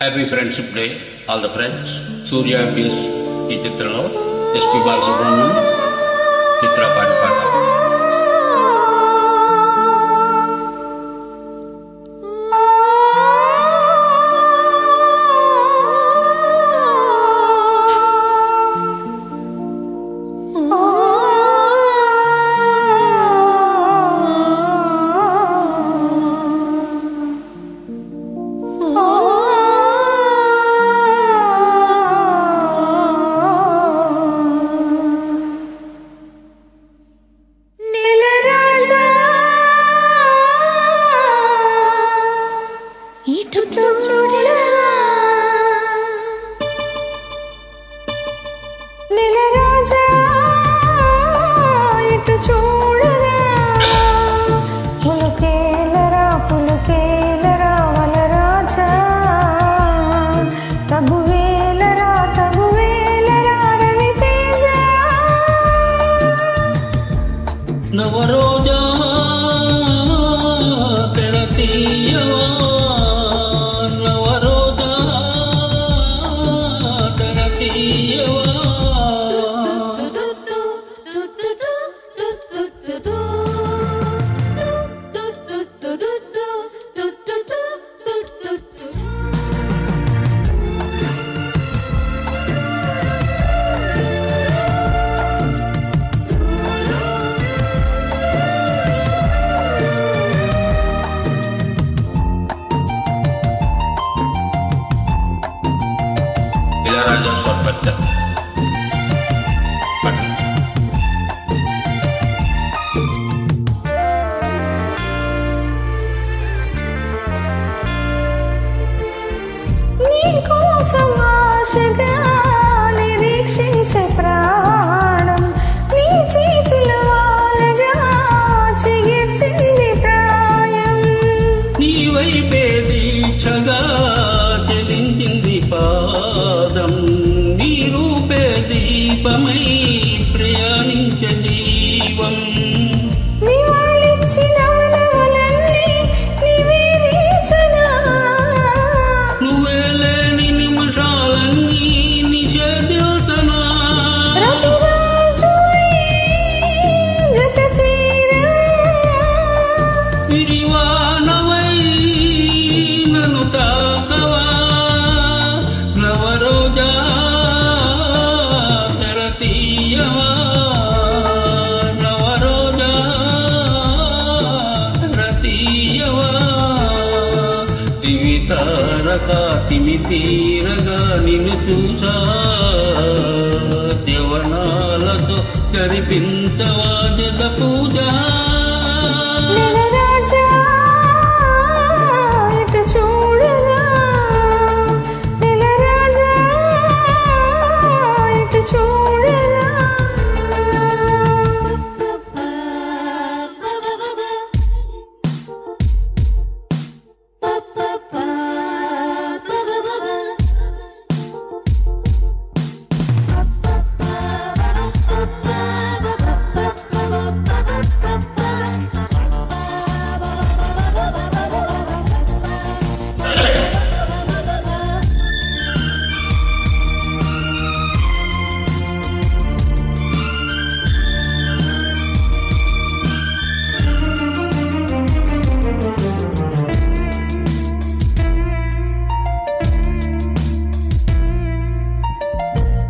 Happy friendship day all the friends. Surya పీస్ ఈ చిత్రంలో ఎస్పి బాలసుబ్రహ్మణ్యం చిత్ర పాట. नवरोजा तेरा तीयवा, नवरोजा तेरा तीयवा। राजा स्वर बच्चन నిరీక్షించే ప్రాణం నీ చేతిలో చిగిర్చింది ప్రాయం, నీ వైపే దీక్షగా చెలించింది పాదం, నీ రూపే దీపమై ప్రయాణించే జీవం, నువ్వే లేని నిమిషాలన్నీ నిషేధిల్తనా, విరివానవై నన్ను తాకవా, నవరోజా తెరా తీయవా, నవరోజా తెరా తీయవా, దివి తారక తిమి తీరగా నిన్ను చూసా, యవనాలతో జరిపించవా జగ పూజ,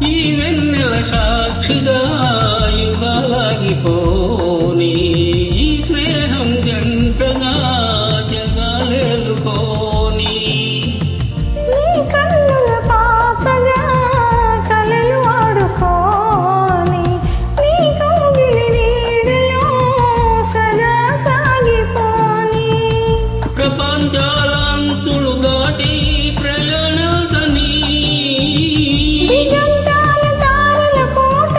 ఈ వెన్నెల సాక్షిగా యుగాలాగిపోని, ఈ స్నేహం జంటగా జగాలేలుకోని, ప్రపంచాలంతులు దాటి ప్రయాణాలని, దిగంతాల తారల కోట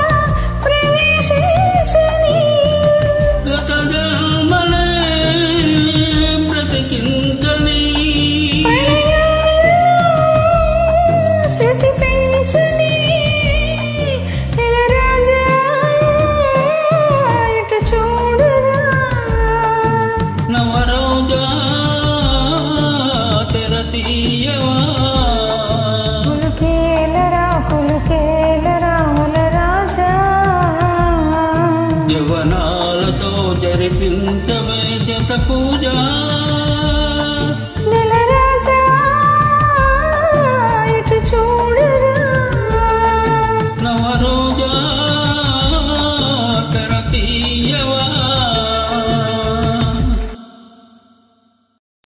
యవనాలతో జరిపించవే జత పూజ